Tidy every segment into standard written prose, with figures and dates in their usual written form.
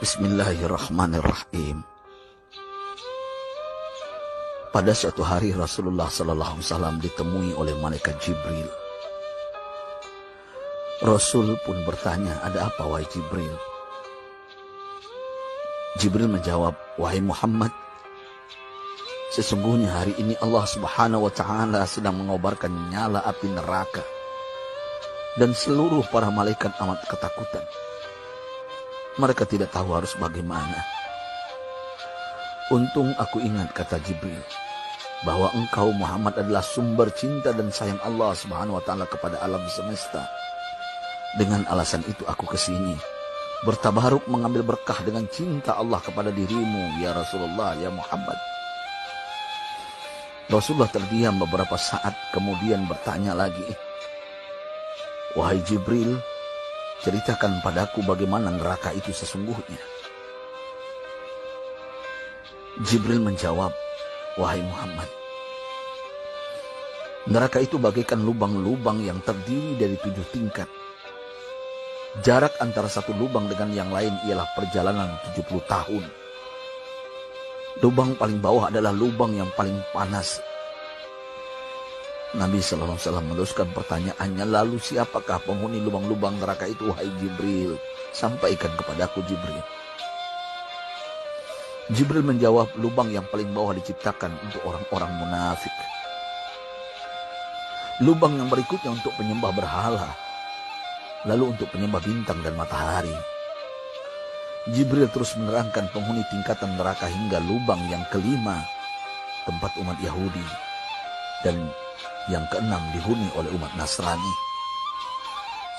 Bismillahirrahmanirrahim. Pada suatu hari Rasulullah SAW ditemui oleh malaikat Jibril. Rasul pun bertanya, "Ada apa wahai Jibril?" Jibril menjawab, "Wahai Muhammad, sesungguhnya hari ini Allah Subhanahu wa Ta'ala sedang mengobarkan nyala api neraka, dan seluruh para malaikat amat ketakutan. Mereka tidak tahu harus bagaimana. Untung aku ingat," kata Jibril, "bahwa engkau Muhammad adalah sumber cinta dan sayang Allah Subhanahu wa Ta'ala kepada alam semesta. Dengan alasan itu aku kesini, bertabaruk mengambil berkah dengan cinta Allah kepada dirimu, ya Rasulullah, ya Muhammad." Rasulullah terdiam beberapa saat, kemudian bertanya lagi, "Wahai Jibril, ceritakan padaku bagaimana neraka itu sesungguhnya." Jibril menjawab, "Wahai Muhammad, neraka itu bagaikan lubang-lubang yang terdiri dari 7 tingkat. Jarak antara satu lubang dengan yang lain ialah perjalanan 70 tahun. Lubang paling bawah adalah lubang yang paling panas." Nabi SAW meneruskan pertanyaannya, "Lalu siapakah penghuni lubang-lubang neraka itu wahai Jibril? Sampaikan kepadaku Jibril." Jibril menjawab, "Lubang yang paling bawah diciptakan untuk orang-orang munafik. Lubang yang berikutnya untuk penyembah berhala. Lalu untuk penyembah bintang dan matahari." Jibril terus menerangkan penghuni tingkatan neraka hingga lubang yang kelima, tempat umat Yahudi, dan yang keenam dihuni oleh umat Nasrani.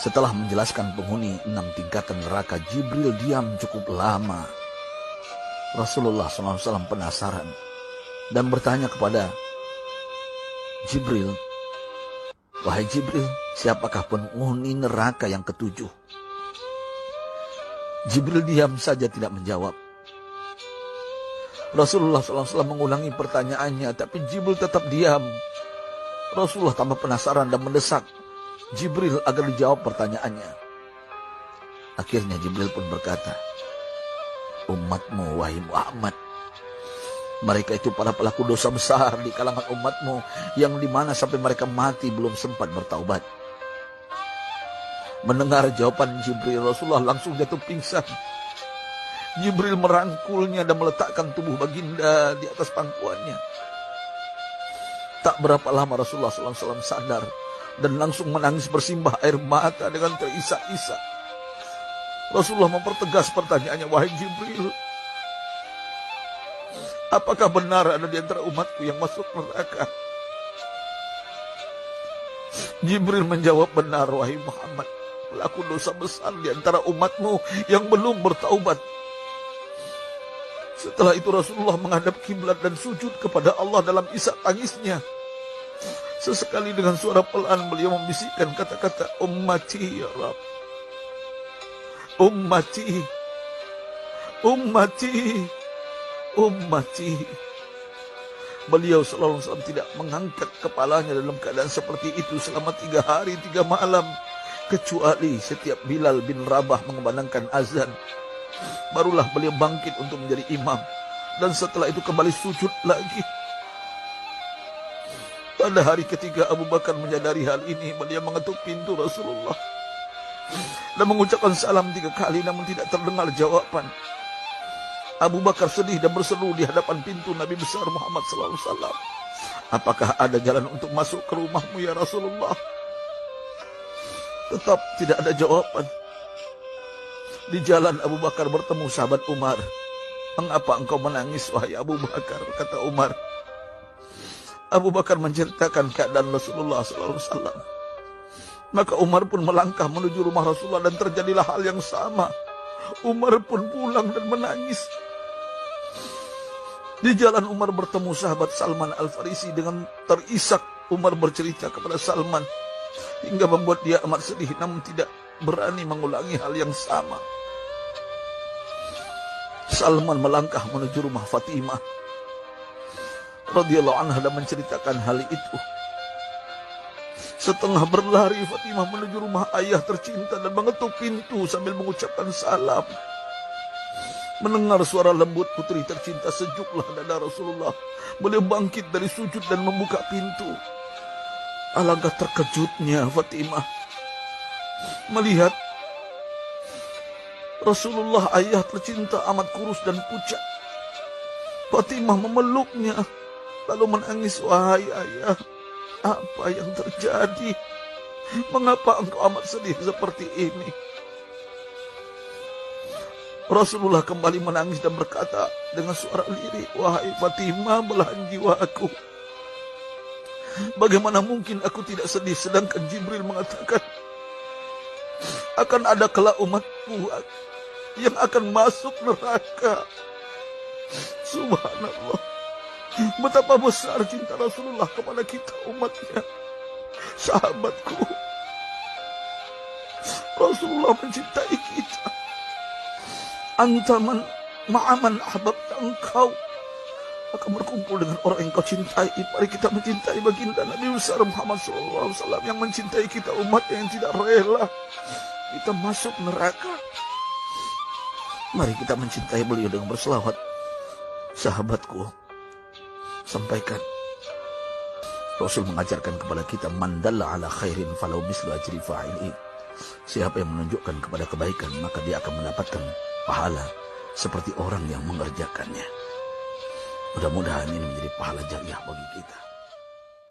Setelah menjelaskan penghuni 6 tingkatan neraka, Jibril diam cukup lama. Rasulullah SAW penasaran dan bertanya kepada Jibril, "Wahai Jibril, siapakah penghuni neraka yang ke-7?" Jibril diam saja tidak menjawab. Rasulullah SAW mengulangi pertanyaannya, tapi Jibril tetap diam. Rasulullah tambah penasaran dan mendesak Jibril agar dijawab pertanyaannya. Akhirnya Jibril pun berkata, "Umatmu wahai Muhammad, mereka itu para pelaku dosa besar di kalangan umatmu, yang dimana sampai mereka mati belum sempat bertaubat." Mendengar jawaban Jibril, Rasulullah langsung jatuh pingsan. Jibril merangkulnya dan meletakkan tubuh baginda di atas pangkuannya. Tak berapa lama Rasulullah SAW sadar dan langsung menangis bersimbah air mata dengan terisak-isak. Rasulullah mempertegas pertanyaannya, "Wahai Jibril, apakah benar ada di antara umatku yang masuk neraka?" Jibril menjawab, "Benar wahai Muhammad, pelaku dosa besar di antara umatmu yang belum bertaubat." Setelah itu Rasulullah menghadap kiblat dan sujud kepada Allah dalam isak tangisnya. Sesekali dengan suara pelan beliau membisikkan kata-kata, "Ummati ya Rabb, ummati, ummati, ummati." Beliau SAW tidak mengangkat kepalanya dalam keadaan seperti itu selama 3 hari 3 malam. Kecuali setiap Bilal bin Rabah mengumandangkan azan, barulah beliau bangkit untuk menjadi imam. Dan setelah itu kembali sujud lagi. Pada hari ketiga Abu Bakar menyadari hal ini, beliau mengetuk pintu Rasulullah dan mengucapkan salam 3 kali, namun tidak terdengar jawaban. Abu Bakar sedih dan berseru di hadapan pintu Nabi besar Muhammad SAW, "Apakah ada jalan untuk masuk ke rumahmu ya Rasulullah?" Tetap tidak ada jawaban. Di jalan Abu Bakar bertemu sahabat Umar. "Mengapa engkau menangis wahai Abu Bakar?" kata Umar. Abu Bakar menceritakan keadaan Rasulullah SAW. Maka Umar pun melangkah menuju rumah Rasulullah dan terjadilah hal yang sama. Umar pun pulang dan menangis. Di jalan Umar bertemu sahabat Salman Al-Farisi. Dengan terisak Umar bercerita kepada Salman hingga membuat dia amat sedih, namun tidak berani mengulangi hal yang sama. Salman melangkah menuju rumah Fatimah radhiyallahu anha dan menceritakan hal itu. Setengah berlari Fatimah menuju rumah ayah tercinta dan mengetuk pintu sambil mengucapkan salam. Mendengar suara lembut putri tercinta, sejuklah dada Rasulullah. Beliau bangkit dari sujud dan membuka pintu. Alangkah terkejutnya Fatimah melihat Rasulullah, ayah tercinta, amat kurus dan pucat. Fatimah memeluknya lalu menangis. Wahai ayah, apa yang terjadi? Mengapa engkau amat sedih seperti ini? Rasulullah kembali menangis dan berkata dengan suara lirih, wahai Fatimah, belahan jiwaku, bagaimana mungkin aku tidak sedih sedangkan Jibril mengatakan akan ada kelak umatku yang akan masuk neraka. Subhanallah, betapa besar cinta Rasulullah kepada kita umatnya. Sahabatku, Rasulullah mencintai kita. Antaman ma'aman ahbabta, engkau akan berkumpul dengan orang yang kau cintai. Mari kita mencintai baginda Nabi besar Muhammad SAW yang mencintai kita, umat yang tidak rela kita masuk neraka. Mari kita mencintai beliau dengan berselawat. Sahabatku, sampaikan, Rasul mengajarkan kepada kita, man dalla ala khairin falau mislu ajri fa'ili. Siapa yang menunjukkan kepada kebaikan, maka dia akan mendapatkan pahala seperti orang yang mengerjakannya. Mudah-mudahan ini menjadi pahala jariah bagi kita.